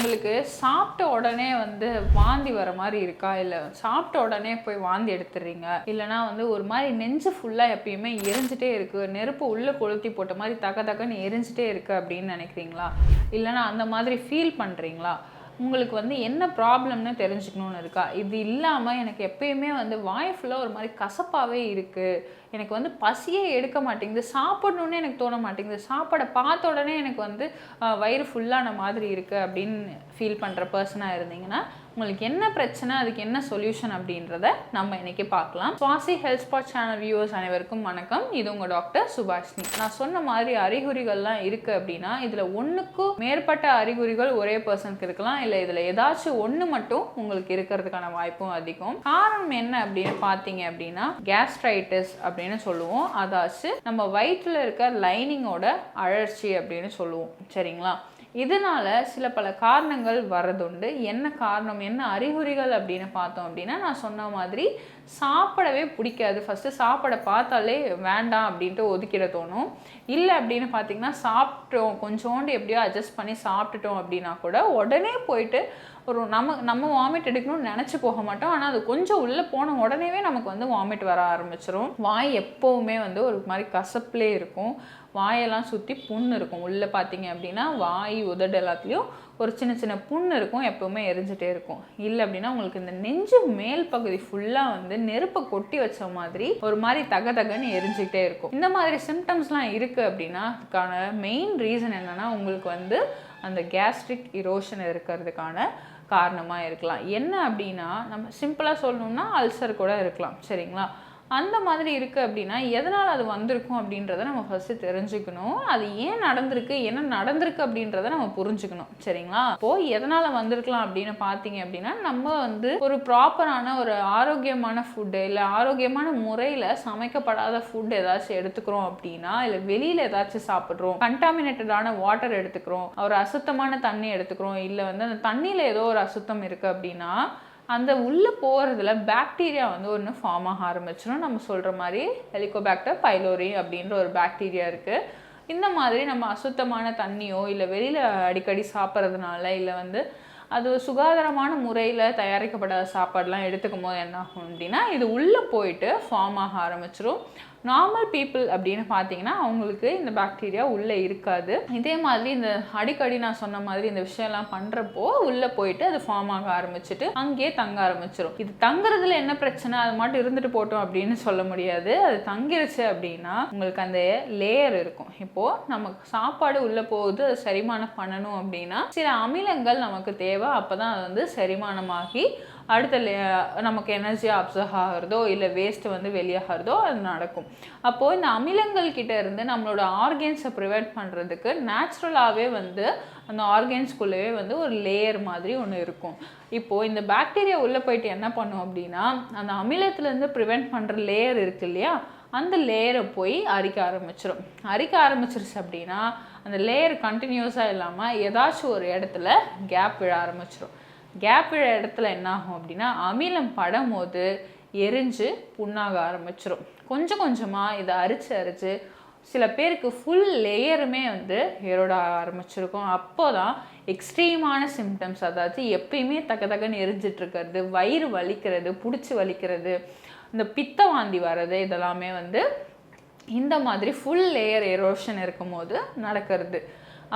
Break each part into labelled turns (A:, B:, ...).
A: உங்களுக்கு சாப்பிட்ட உடனே வந்து வாந்தி வர மாதிரி இருக்கா, இல்லை சாப்பிட்ட உடனே போய் வாந்தி எடுத்துடுறீங்க, இல்லைனா வந்து ஒரு மாதிரி நெஞ்சு ஃபுல்லாக எப்பயுமே எரிஞ்சிட்டே இருக்குது, நெருப்பு உள்ளே கொளுத்தி போட்ட மாதிரி தக்கன்னு எரிஞ்சிட்டே இருக்குது அப்படின்னு நினைக்கிறீங்களா, இல்லைனா அந்த மாதிரி ஃபீல் பண்ணுறீங்களா, உங்களுக்கு வந்து என்ன ப்ராப்ளம்னு தெரிஞ்சுக்கணுன்னு இருக்கா? இது இல்லாமல் எனக்கு எப்பயுமே வந்து வாய் ஃபுல்லாக ஒரு மாதிரி கசப்பாகவே இருக்குது, எனக்கு வந்து பசியே எடுக்க மாட்டேங்குது, சாப்பிடணுன்னே எனக்கு தோண மாட்டேங்குது, சாப்பாடை பார்த்த உடனே எனக்கு வந்து வயிறு ஃபுல்லான மாதிரி இருக்குது அப்படின்னு ஃபீல் பண்ணுற பர்சனாக இருந்தீங்கன்னா உங்களுக்கு என்ன பிரச்சனை, அதுக்கு என்ன சொல்யூஷன் அப்படின்றத நம்ம இன்னைக்கு பார்க்கலாம். சுவாசி ஹெல்த் ஸ்பாட் சேனல் வியூவர்ஸ் அனைவருக்கும் வணக்கம். இது உங்கள் டாக்டர் சுபாஷினி. நான் சொன்ன மாதிரி அறிகுறிகள்லாம் இருக்குது அப்படின்னா இதில் ஒன்றுக்கும் மேற்பட்ட அறிகுறிகள் ஒரே பர்சனுக்கு இருக்கலாம், இல்லை இதில் ஏதாச்சும் ஒன்று மட்டும் உங்களுக்கு இருக்கிறதுக்கான வாய்ப்பும் அதிகம். காரணம் என்ன அப்படின்னு பார்த்தீங்க அப்படின்னா கேஸ்ட்ரைட்டிஸ் அப்படின்னு சொல்லுவோம், அதாச்சும் நம்ம வயிற்றில் இருக்க லைனிங்கோட அழற்சி அப்படின்னு சொல்லுவோம். சரிங்களா? இதனால சில பல காரணங்கள் வரதுண்டு. என்ன காரணம், என்ன அறிகுறிகள் அப்படின்னு பார்த்தோம் அப்படின்னா நான் சொன்ன மாதிரி சாப்பிடவே பிடிக்காது, ஃபஸ்ட்டு சாப்பாடை பார்த்தாலே வேண்டாம் அப்படின்ட்டு ஒதுக்கிட தோணும். இல்லை அப்படின்னு பார்த்தீங்கன்னா சாப்பிட்டோம் கொஞ்சோண்டு எப்படியோ அட்ஜஸ்ட் பண்ணி சாப்பிட்டுட்டோம் அப்படின்னா கூட உடனே போயிட்டு ஒரு நம்ம வாமிட் எடுக்கணும்னு நினச்சி போக மாட்டோம், ஆனால் அது கொஞ்சம் உள்ளே போன உடனேவே நமக்கு வந்து வாமிட் வர ஆரம்பிச்சிடும். வாய் எப்போவுமே வந்து ஒரு மாதிரி கசப்புலே இருக்கும், வாயெல்லாம் சுற்றி புண்ணு இருக்கும், உள்ளே பார்த்தீங்க அப்படின்னா வாய் உதடு எல்லாத்துலேயும் ஒரு சின்ன சின்ன புண்ணு இருக்கும், எப்போவுமே எரிஞ்சிட்டே இருக்கும். இல்லை அப்படின்னா உங்களுக்கு இந்த நெஞ்சு மேல் பகுதி ஃபுல்லாக வந்து நெருப்பை கொட்டி வச்ச மாதிரி ஒரு மாதிரி தகன்னு எரிஞ்சிக்கிட்டே இருக்கும். இந்த மாதிரி சிம்டம்ஸ்லாம் இருக்குது அப்படின்னா அதுக்கான மெயின் ரீசன் என்னென்னா உங்களுக்கு வந்து அந்த கேஸ்ட்ரிக் இரோஷன் இருக்கிறதுக்கான காரணமாக இருக்கலாம். என்ன அப்படின்னா நம்ம சிம்பிளாக சொல்லணும்னா அல்சர் கூட இருக்கலாம். சரிங்களா? அந்த மாதிரி இருக்குது அப்படின்னா எதனால் அது வந்திருக்கும் அப்படின்றத நம்ம ஃபஸ்ட்டு தெரிஞ்சுக்கணும். அது ஏன் நடந்திருக்கு, என்ன நடந்திருக்கு அப்படின்றத நம்ம புரிஞ்சுக்கணும். சரிங்களா? இப்போது எதனால் வந்திருக்கலாம் அப்படின்னு பார்த்தீங்க அப்படின்னா நம்ம வந்து ஒரு ப்ராப்பரான ஒரு ஆரோக்கியமான ஃபுட்டு இல்லை ஆரோக்கியமான முறையில் சமைக்கப்படாத ஃபுட் ஏதாச்சும் எடுத்துக்கிறோம் அப்படின்னா, இல்லை வெளியில் ஏதாச்சும் சாப்பிட்றோம், கண்டாமினேட்டடான வாட்டர் எடுத்துக்கிறோம், ஒரு அசுத்தமான தண்ணி எடுத்துக்கிறோம், இல்லை வந்து அந்த தண்ணியில் ஏதோ ஒரு அசுத்தம் இருக்குது அப்படின்னா அந்த உள்ளே போகிறதுல பாக்டீரியா வந்து ஒன்று ஃபார்ம் ஆக ஆரம்பிச்சிடும். நம்ம சொல்கிற மாதிரி ஹெலிகோபாக்டர் பைலோரி அப்படின்ற ஒரு பாக்டீரியா இருக்குது. இந்த மாதிரி நம்ம அசுத்தமான தண்ணியோ இல்லை வெளியில் அடிக்கடி சாப்பிட்றதுனால இல்லை வந்து அது சுகாதாரமான முறையில் தயாரிக்கப்படாத சாப்பாடெலாம் எடுத்துக்கும் போது என்ன ஆகும் அப்படின்னா இது உள்ளே போயிட்டு ஃபார்ம் ஆக ஆரம்பிச்சிடும். நார்மல் பீப்புள் அப்படின்னு பார்த்தீங்கன்னா அவங்களுக்கு இந்த பாக்டீரியா உள்ளே இருக்காது. இதே மாதிரி இந்த அடிக்கடி நான் சொன்ன மாதிரி இந்த விஷயம்லாம் பண்ணுறப்போ உள்ளே போயிட்டு அது ஃபார்ம் ஆக ஆரம்பிச்சுட்டு அங்கேயே தங்க ஆரம்பிச்சிடும். இது தங்குறதுல என்ன பிரச்சனை, அது மட்டும் இருந்துட்டு போட்டோம் அப்படின்னு சொல்ல முடியாது. அது தங்கிருச்சு அப்படின்னா உங்களுக்கு அந்த லேயர் இருக்கும். இப்போது நமக்கு சாப்பாடு உள்ளே போகுது, அது செரிமானம் பண்ணணும் அப்படின்னா சில அமிலங்கள் நமக்கு தேவை. அப்போ தான் அது வந்து செரிமானமாகி அடுத்த நமக்கு எனர்ஜியாக அப்சர்வ் ஆகிறதோ இல்லை வேஸ்ட்டு வந்து வெளியாகிறதோ அது நடக்கும். அப்போது இந்த அமிலங்கள் கிட்ட இருந்து நம்மளோட ஆர்கன்ஸை ப்ரிவெண்ட் பண்ணுறதுக்கு நேச்சுரலாகவே வந்து அந்த ஆர்கன்ஸ்குள்ளேயே வந்து ஒரு லேயர் மாதிரி ஒன்று இருக்கும். இப்போது இந்த பாக்டீரியா உள்ளே போயிட்டு என்ன பண்ணும் அப்படின்னா அந்த அமிலத்துலேருந்து ப்ரிவெண்ட் பண்ணுற லேயர் இருக்குது இல்லையா, அந்த லேயரை போய் அரிக்க ஆரம்பிச்சிருச்சு அப்படின்னா அந்த லேயர் கண்டினியூஸாக இல்லாமல் ஏதாச்சும் ஒரு இடத்துல கேப் விழ ஆரம்பிச்சிடும். கேப் விழ இடத்துல என்ன ஆகும் அப்படின்னா அமிலம் படும் போது எரிஞ்சு புண்ணாக ஆரம்பிச்சிடும். கொஞ்சம் கொஞ்சமாக இதை அரிச்சு சில பேருக்கு ஃபுல் லேயருமே வந்து எரோட ஆரம்பிச்சிருக்கும். அப்போ தான் எக்ஸ்ட்ரீமான சிம்டம்ஸ், அதாவது எப்பயுமே தக்கன்னு எரிஞ்சிட்ருக்கிறது, வயிறு வலிக்கிறது, பிடிச்சி வலிக்கிறது, இந்த பித்த வாந்தி வர்றது, இதெல்லாமே வந்து இந்த மாதிரி ஃபுல் லேயர் எரோஷன் இருக்கும் போது நடக்கிறது.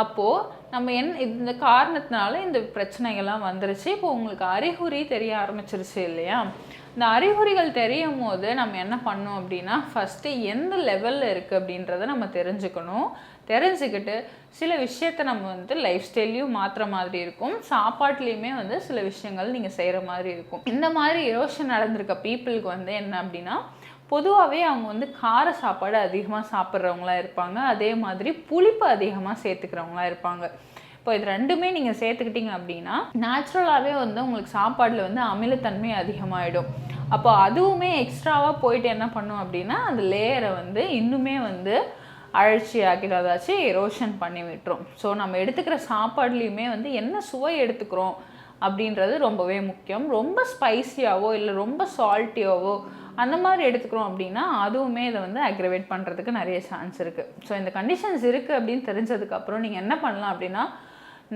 A: அப்போது நம்ம இந்த காரணத்தினால இந்த பிரச்சனைகள்லாம் வந்துருச்சு. இப்போ உங்களுக்கு அறிகுறி தெரிய ஆரம்பிச்சிருச்சு இல்லையா, இந்த அறிகுறிகள் தெரியும் போது நம்ம என்ன பண்ணோம் அப்படின்னா ஃபஸ்ட்டு எந்த லெவலில் இருக்குது அப்படின்றத நம்ம தெரிஞ்சுக்கிட்டு சில விஷயத்தை நம்ம வந்து லைஃப் ஸ்டைல்லையும் மாற்றுற மாதிரி இருக்கும், சாப்பாட்லேயுமே வந்து சில விஷயங்கள் நீங்கள் செய்கிற மாதிரி இருக்கும். இந்த மாதிரி எரோஷன் நடந்திருக்க பீப்புளுக்கு வந்து என்ன அப்படின்னா பொதுவாகவே அவங்க வந்து கார சாப்பாடு அதிகமாக சாப்பிட்றவங்களா இருப்பாங்க, அதே மாதிரி புளிப்பு அதிகமாக சேர்த்துக்கிறவங்களா இருப்பாங்க. இப்போ இது ரெண்டுமே நீங்கள் சேர்த்துக்கிட்டீங்க அப்படின்னா நேச்சுரலாகவே வந்து உங்களுக்கு சாப்பாடில் வந்து அமிலத்தன்மை அதிகமாகிடும். அப்போ அதுவுமே எக்ஸ்ட்ராவாக போயிட்டு என்ன பண்ணும் அப்படின்னா அந்த லேயரை வந்து இன்னுமே வந்து அழற்சி ஆக்கிடும், அதாச்சும் எரோஷன் பண்ணி விட்டுரும். ஸோ நம்ம எடுத்துக்கிற சாப்பாடுலேயுமே வந்து என்ன சுவை எடுத்துக்கிறோம் அப்படின்றது ரொம்பவே முக்கியம். ரொம்ப ஸ்பைசியாவோ இல்லை ரொம்ப சால்ட்டியாவோ அந்த மாதிரி எடுத்துக்கிறோம் அப்படின்னா அதுவுமே இதை வந்து அக்ரிவேட் பண்ணுறதுக்கு நிறைய சான்ஸ் இருக்குது. ஸோ இந்த கண்டிஷன்ஸ் இருக்குது அப்படின்னு தெரிஞ்சதுக்கப்புறம் நீங்கள் என்ன பண்ணலாம் அப்படின்னா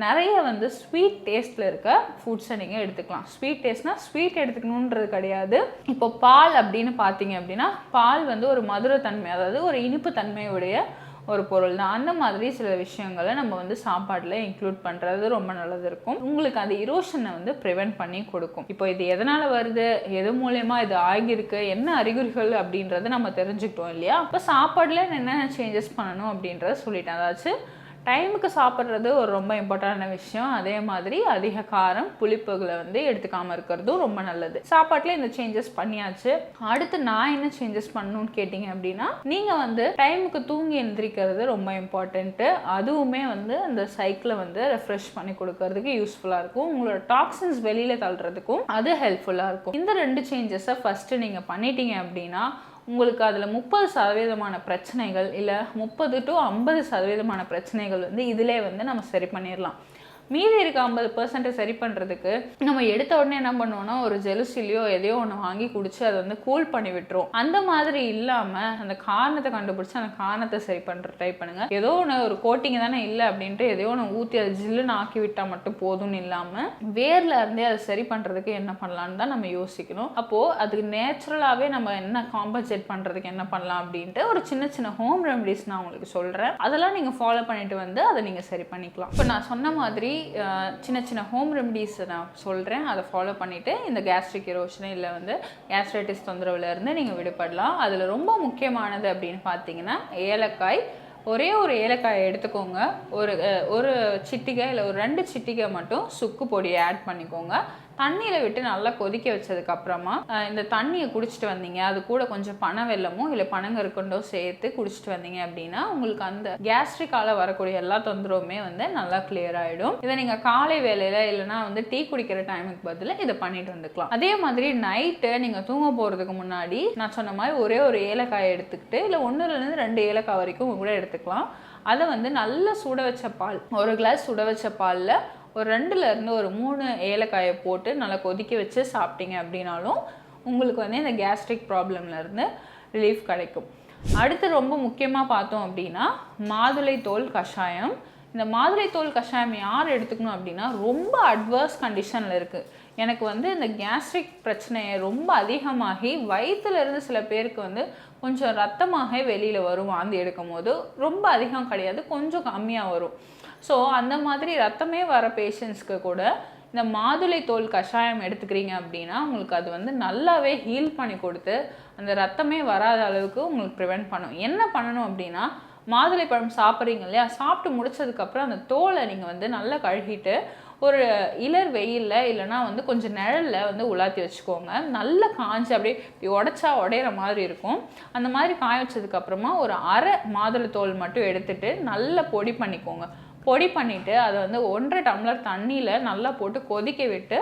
A: நிறைய வந்து ஸ்வீட் டேஸ்ட்டில் இருக்க ஃபுட்ஸை நீங்கள் எடுத்துக்கலாம். ஸ்வீட் டேஸ்ட்னால் ஸ்வீட் எடுத்துக்கணுன்றது கிடையாது. இப்போ பால் அப்படின்னு பார்த்தீங்க அப்படின்னா பால் வந்து ஒரு மதுரத்தன்மை, அதாவது ஒரு இனிப்பு தன்மையுடைய ஒரு பொருள் தான். அந்த மாதிரி சில விஷயங்களை நம்ம வந்து சாப்பாட்டில் இன்க்ளூட் பண்ணுறது ரொம்ப நல்லது இருக்கும். உங்களுக்கு அந்த இரோஷனை வந்து ப்ரிவென்ட் பண்ணி கொடுக்கும். இப்போ இது எதனால் வருது, எது மூலயமா இது ஆகியிருக்கு, என்ன அறிகுறிகள் அப்படின்றத நம்ம தெரிஞ்சுக்கிட்டோம் இல்லையா? இப்போ சாப்பாடில் என்னென்ன சேஞ்சஸ் பண்ணணும் அப்படின்றத சொல்லிட்டேன். அதாச்சும் டைமுக்கு சாப்பிட்றது ஒரு ரொம்ப இம்பார்ட்டண்டான விஷயம். அதே மாதிரி அதிக காரம் புளிப்புகளை வந்து எடுத்துக்காமல் இருக்கிறதும் ரொம்ப நல்லது. சாப்பாட்டில் இந்த சேஞ்சஸ் பண்ணியாச்சு. அடுத்து நான் என்ன சேஞ்சஸ் பண்ணணும்னு கேட்டிங்க அப்படின்னா, நீங்கள் வந்து டைமுக்கு தூங்கி எந்திரிக்கிறது ரொம்ப இம்பார்ட்டண்ட்டு. அதுவுமே வந்து அந்த சைக்கிளை வந்து ரெஃப்ரெஷ் பண்ணி கொடுக்கறதுக்கு யூஸ்ஃபுல்லாக இருக்கும். உங்களோட டாக்ஸின்ஸ் வெளியில் தள்ளுறதுக்கும் அது ஹெல்ப்ஃபுல்லாக இருக்கும். இந்த 2 சேஞ்சஸை ஃபஸ்ட்டு நீங்கள் பண்ணிட்டீங்க அப்படின்னா உங்களுக்கு அதில் 30% பிரச்சனைகள் இல்லை 30 to 50% பிரச்சனைகள் வந்து இதிலே வந்து நம்ம சரி பண்ணிடலாம். மீதி இருக்க 50% சரி பண்ணுறதுக்கு நம்ம எடுத்த உடனே என்ன பண்ணுவோம்னா ஒரு ஜெலுசிலியோ எதையோ ஒன்று வாங்கி குடிச்சு அதை வந்து கூல் பண்ணி விட்டுரும். அந்த மாதிரி இல்லாமல் அந்த காரணத்தை கண்டுபிடிச்சி அந்த காரணத்தை சரி பண்ணுற ட்ரை பண்ணுங்கள். ஏதோ ஒன்று ஒரு கோட்டிங் தானே இல்லை அப்படின்ட்டு எதையோ ஒன்று ஊற்றி அதை ஜில்லுன்னு ஆக்கி விட்டால் மட்டும் போதும்னு இல்லாமல் வேரில் இருந்தே அதை சரி பண்ணுறதுக்கு என்ன பண்ணலான்னு தான் நம்ம யோசிக்கணும். அப்போது அதுக்கு நேச்சுரலாகவே நம்ம என்ன காம்பன்சேட் பண்ணுறதுக்கு என்ன பண்ணலாம் அப்படின்ட்டு ஒரு சின்ன சின்ன ஹோம் ரெமடிஸ் நான் உங்களுக்கு சொல்கிறேன். அதெல்லாம் நீங்கள் ஃபாலோ பண்ணிட்டு வந்து அதை நீங்கள் சரி பண்ணிக்கலாம். இப்போ நான் சொன்ன மாதிரி சின்ன சின்ன ஹோம் ரெமடிஸ் நான் சொல்கிறேன். அதை ஃபாலோ பண்ணிவிட்டு இந்த கேஸ்ட்ரிக் எரோஷன் இல்லை வந்து கேஸ்ட்ரைட்டிஸ் தொந்தரவுலேருந்து நீங்கள் விடுபடலாம். அதில் ரொம்ப முக்கியமானது அப்படின்னு பார்த்தீங்கன்னா ஏலக்காய். ஒரே ஒரு ஏலக்காயை எடுத்துக்கோங்க. ஒரு சிட்டிகை இல்லை ஒரு 2 சிட்டிகை மட்டும் சுக்கு பொடியை ஆட் பண்ணிக்கோங்க. தண்ணியில் விட்டு நல்லா கொதிக்க வச்சதுக்கப்புறமா இந்த தண்ணியை குடிச்சிட்டு வந்தீங்க, அது கூட கொஞ்சம் பனை வெல்லமோ இல்லை பனங்கற்கண்டோ சேர்த்து குடிச்சிட்டு வந்தீங்க அப்படின்னா உங்களுக்கு அந்த கேஸ்ட்ரிக்கால வரக்கூடிய எல்லா தொந்தரவுமே வந்து நல்லா கிளியர் ஆகிடும். இதை நீங்கள் காலை வேலையில் இல்லைனா வந்து டீ குடிக்கிற டைமுக்கு பதிலாக இதை பண்ணிட்டு வந்துக்கலாம். அதே மாதிரி நைட்டு நீங்கள் தூங்க போகிறதுக்கு முன்னாடி நான் சொன்ன மாதிரி ஒரே ஒரு ஏலக்காயை எடுத்துக்கிட்டு இல்லை 1 to 2 ஏலக்காய் வரைக்கும் கூட எடுத்துக்கலாம். அதை வந்து நல்லா சுட வச்ச பால், ஒரு கிளாஸ் சுட வச்ச பாலில் ஒரு 2 to 3 ஏலக்காயை போட்டு நல்லா கொதிக்க வச்சு சாப்பிட்டீங்க அப்படின்னாலும் உங்களுக்கு வந்து இந்த கேஸ்ட்ரிக் ப்ராப்ளம்லேருந்து ரிலீஃப் கிடைக்கும். அடுத்து ரொம்ப முக்கியமாக பார்த்தோம் அப்படின்னா மாதுளை தோல் கஷாயம். இந்த மாதுளை தோல் கஷாயம் யார் எடுத்துக்கணும் அப்படின்னா ரொம்ப அட்வர்ஸ் கண்டிஷனில் இருக்குது. எனக்கு வந்து இந்த கேஸ்ட்ரிக் பிரச்சனையை ரொம்ப அதிகமாகி வயிற்றுலேருந்து சில பேருக்கு வந்து கொஞ்சம் ரத்தமாக வெளியில் வரும். வாந்தி எடுக்கும் போது ரொம்ப அதிகம் கிடையாது, கொஞ்சம் கம்மியாக வரும். ஸோ அந்த மாதிரி ரத்தமே வர பேஷண்ட்ஸ்க்கு கூட இந்த மாதுளை தோல் கஷாயம் எடுத்துக்கிறீங்க அப்படின்னா உங்களுக்கு அது வந்து நல்லாவே ஹீல் பண்ணி கொடுத்து அந்த ரத்தமே வராத அளவுக்கு உங்களுக்கு ப்ரிவெண்ட் பண்ணும். என்ன பண்ணணும் அப்படின்னா மாதுளை பழம் சாப்பிட்றீங்க இல்லையா, சாப்பிட்டு முடிச்சதுக்கப்புறம் அந்த தோலை நீங்கள் வந்து நல்லா கழுகிட்டு ஒரு இளர் வெயிலில் இல்லைனா வந்து கொஞ்சம் நிழலில் வந்து உலாத்தி வச்சுக்கோங்க. நல்லா காஞ்சி அப்படியே உடைச்சா உடையிற மாதிரி இருக்கும். அந்த மாதிரி காய வச்சதுக்கப்புறமா ஒரு அரை மாதுளை தோல் மட்டும் எடுத்துகிட்டு நல்லா பொடி பண்ணிக்கோங்க. பொடி பண்ணிவிட்டு அதை வந்து 1.5 டம்ளர் தண்ணியில் நல்லா போட்டு கொதிக்க விட்டு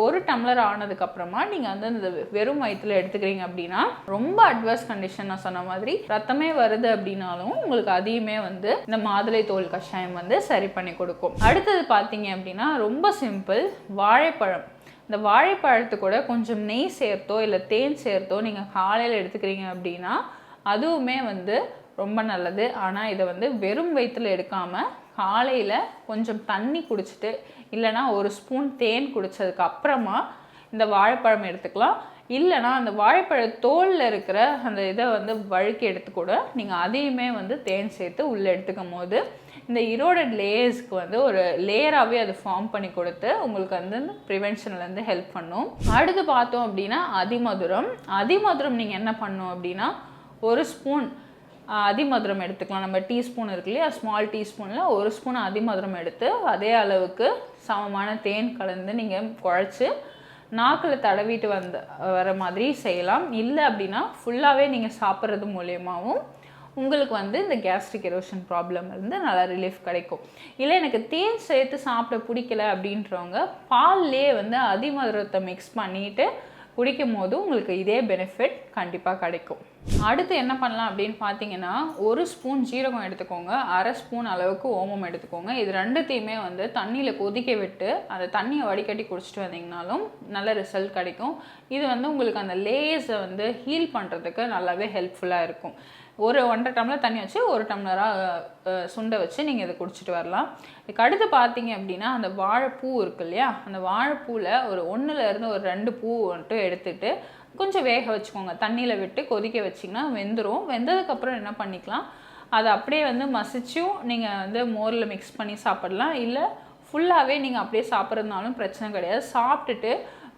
A: ஒரு டம்ளர் ஆனதுக்கப்புறமா நீங்கள் வந்து இந்த வெறும் வயிற்றில் எடுத்துக்கிறீங்க அப்படின்னா ரொம்ப அட்வர்ஸ் கண்டிஷன் நான் சொன்ன மாதிரி ரத்தமே வருது அப்படின்னாலும் உங்களுக்கு அதையுமே வந்து இந்த மாதுளை தோல் கஷாயம் வந்து சரி பண்ணி கொடுக்கும். அடுத்தது பார்த்தீங்க அப்படின்னா ரொம்ப சிம்பிள், வாழைப்பழம். இந்த வாழைப்பழத்து கூட கொஞ்சம் நெய் சேர்த்தோ இல்லை தேன் சேர்த்தோ நீங்கள் காலையில் எடுத்துக்கிறீங்க அப்படின்னா அதுவுமே வந்து ரொம்ப நல்லது. ஆனால் இதை வந்து வெறும் வயிற்றில் எடுக்காமல் காலையில் கொஞ்சம் தண்ணி குடிச்சிட்டு இல்லைனா 1 ஸ்பூன் தேன் குடித்ததுக்கு அப்புறமா இந்த வாழைப்பழம் எடுத்துக்கலாம். இல்லைனா அந்த வாழைப்பழ தோலில் இருக்கிற அந்த இதை வந்து வழுக்கி எடுத்து கூட நீங்கள் அதையுமே வந்து தேன் சேர்த்து உள்ளே எடுத்துக்கும் போது இந்த இரோடட் லேயர்ஸ்க்கு வந்து ஒரு லேயராகவே அது ஃபார்ம் பண்ணி கொடுத்து உங்களுக்கு வந்து ப்ரிவென்ஷன்லேருந்து ஹெல்ப் பண்ணும். அடுத்து பார்த்தோம் அப்படின்னா அதிமதுரம் நீங்கள் என்ன பண்ணணும் அப்படின்னா 1 ஸ்பூன் அதிமதுரம் எடுத்துக்கலாம். நம்ம டீஸ்பூன் இருக்கு இல்லையா, ஸ்மால் டீஸ்பூனில் 1 ஸ்பூன் அதிமதுரம் எடுத்து அதே அளவுக்கு சமமான தேன் கலந்து நீங்கள் குழைச்சி நாக்கில் தடவிட்டு வர மாதிரி செய்யலாம். இல்லை அப்படின்னா ஃபுல்லாகவே நீங்கள் சாப்பிட்றது மூலியமாகவும் உங்களுக்கு வந்து இந்த கேஸ்ட்ரிக் எரோஷன் ப்ராப்ளம்லேருந்து நல்லா ரிலீஃப் கிடைக்கும். இல்லை எனக்கு தேன் சேர்த்து சாப்பிட பிடிக்கல அப்படின்றவங்க பால்லே வந்து அதிமதுரத்தை மிக்ஸ் பண்ணிவிட்டு குடிக்கும் போது உங்களுக்கு இதே பெனிஃபிட் கண்டிப்பாக கிடைக்கும். அடுத்து என்ன பண்ணலாம் அப்படின்னு பார்த்தீங்கன்னா 1 ஸ்பூன் ஜீரகம் எடுத்துக்கோங்க, அரை ஸ்பூன் அளவுக்கு ஓமம் எடுத்துக்கோங்க. இது ரெண்டுத்தையுமே வந்து தண்ணியில் கொதிக்க விட்டு அந்த தண்ணியை வடிகட்டி குடிச்சிட்டு வந்தீங்கனாலும் நல்ல ரிசல்ட் கிடைக்கும். இது வந்து உங்களுக்கு அந்த லேயர்ஸை வந்து ஹீல் பண்ணுறதுக்கு நல்லாவே ஹெல்ப்ஃபுல்லாக இருக்கும். ஒரு 1.5 டம்ளர் தண்ணி வச்சு 1 டம்ளராக சுண்டை வச்சு நீங்கள் இதை குடிச்சிட்டு வரலாம். இதுக்கு அடுத்து பார்த்தீங்க அப்படின்னா அந்த வாழைப்பூ இருக்கு இல்லையா, அந்த வாழைப்பூவில் ஒரு 1லேருந்து ஒரு 2 பூ வந்துட்டு எடுத்துகிட்டு கொஞ்சம் வேக வச்சுக்கோங்க. தண்ணியில் விட்டு கொதிக்க வச்சிங்கன்னா வெந்துடும். வெந்ததுக்கப்புறம் என்ன பண்ணிக்கலாம், அதை அப்படியே வந்து மசிச்சும் நீங்கள் வந்து மோரில் மிக்ஸ் பண்ணி சாப்பிடலாம். இல்லை ஃபுல்லாகவே நீங்கள் அப்படியே சாப்பிட்றதுனாலும் பிரச்சனை கிடையாது. சாப்பிட்டுட்டு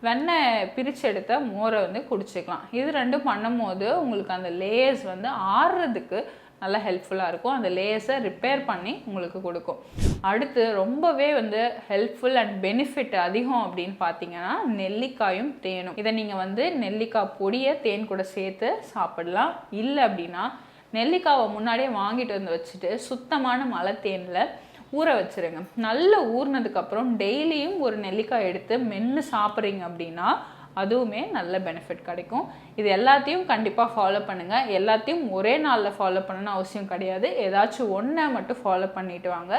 A: வெண்ணெய் பிரித்து எடுத்த மோரை வந்து குடிச்சிக்கலாம். இது ரெண்டும் பண்ணும்போது உங்களுக்கு அந்த லேயர்ஸ் வந்து ஆறுறதுக்கு நல்லா ஹெல்ப்ஃபுல்லாக இருக்கும். அந்த லேயர்ஸை ரிப்பேர் பண்ணி உங்களுக்கு கொடுக்கும். அடுத்து ரொம்பவே வந்து ஹெல்ப்ஃபுல் அண்ட் பெனிஃபிட் அதிகம் அப்படின்னு பார்த்தீங்கன்னா நெல்லிக்காயும் தேனும். இதை நீங்கள் வந்து நெல்லிக்காய் பொடியை தேன் கூட சேர்த்து சாப்பிடலாம். இல்லை அப்படின்னா நெல்லிக்காவை முன்னாடியே வாங்கிட்டு வந்து வச்சுட்டு சுத்தமான மலை தேனில் ஊற வச்சுருங்க. நல்லா ஊறினதுக்கப்புறம் டெய்லியும் ஒரு நெல்லிக்காய் எடுத்து மென்று சாப்பிட்றீங்க அப்படின்னா அதுவுமே நல்ல பெனிஃபிட் கிடைக்கும். இது எல்லாத்தையும் கண்டிப்பாக ஃபாலோ பண்ணுங்கள். எல்லாத்தையும் ஒரே நாளில் ஃபாலோ பண்ணணும்னு அவசியம் கிடையாது. ஏதாச்சும் ஒன்றை மட்டும் ஃபாலோ பண்ணிட்டு வாங்க.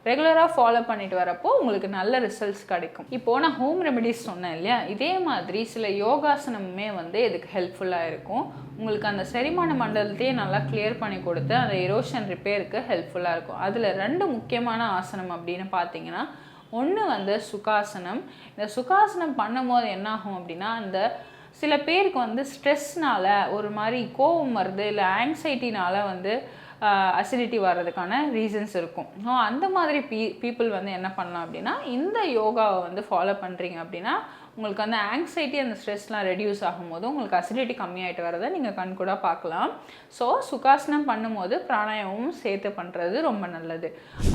A: ரெகுலராக ஃபாலோ பண்ணிட்டு வரப்போ உங்களுக்கு நல்ல ரிசல்ட்ஸ் கிடைக்கும். இப்போது நான் ஹோம் ரெமெடிஸ் சொன்னேன் இல்லையா, இதே மாதிரி சில யோகாசனமுமே வந்து இதுக்கு ஹெல்ப்ஃபுல்லாக இருக்கும். உங்களுக்கு அந்த செரிமான மண்டலத்தையே நல்லா கிளியர் பண்ணி கொடுத்து அந்த எரோஷன் ரிப்பேருக்கு ஹெல்ப்ஃபுல்லாக இருக்கும். அதில் 2 முக்கியமான ஆசனம் அப்படின்னு பார்த்தீங்கன்னா, ஒன்று வந்து சுகாசனம். இந்த சுகாசனம் பண்ணும் போது என்ன ஆகும் அப்படின்னா, அந்த சில பேருக்கு வந்து ஸ்ட்ரெஸ்னால் ஒரு மாதிரி கோபம் வருது, இல்லை ஆங்ஸைட்டினால் வந்து அசிடிட்டி வர்றதுக்கான ரீசன்ஸ் இருக்கும். அந்த மாதிரி பீப்புள் வந்து என்ன பண்ணலாம் அப்படின்னா, இந்த யோகாவை வந்து ஃபாலோ பண்ணுறீங்க அப்படின்னா உங்களுக்கு அந்த ஆங்ஸைட்டி அந்த ஸ்ட்ரெஸ்லாம் ரெடியூஸ் ஆகும்போது உங்களுக்கு அசிடிட்டி கம்மியாகிட்டு வரதை நீங்கள் கண்கூட பார்க்கலாம். ஸோ சுகாசனம் பண்ணும்போது பிராணாயாமமும் சேர்த்து பண்ணுறது ரொம்ப நல்லது.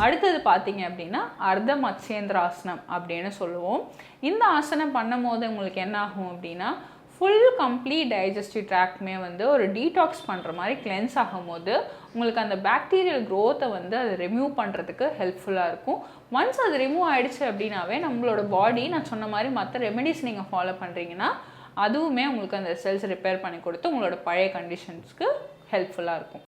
A: அடுத்தது பார்த்தீங்க அப்படின்னா அர்த்த மத்ஸ்யேந்திராசனம் அப்படின்னு சொல்லுவோம். இந்த ஆசனம் பண்ணும்போது உங்களுக்கு என்ன ஆகும் அப்படின்னா, ஃபுல் கம்ப்ளீட் டைஜஸ்டிவ் ட்ராக்மே வந்து ஒரு டீடாக்ஸ் பண்ணுற மாதிரி கிளென்ஸ் ஆகும்போது உங்களுக்கு அந்த பாக்டீரியல் க்ரோத்தை வந்து அது ரிமூவ் பண்ணுறதுக்கு ஹெல்ப்ஃபுல்லாக இருக்கும். ஒன்ஸ் அது ரிமூவ் ஆகிடுச்சு அப்படின்னாவே நம்மளோட பாடி, நான் சொன்ன மாதிரி மற்ற ரெமெடிஸ் நீங்கள் ஃபாலோ பண்ணுறீங்கன்னா அதுவுமே உங்களுக்கு அந்த செல்ஸ் ரிப்பேர் பண்ணி கொடுத்து உங்களோட பழைய கண்டிஷன்ஸ்க்கு ஹெல்ப்ஃபுல்லாக இருக்கும்.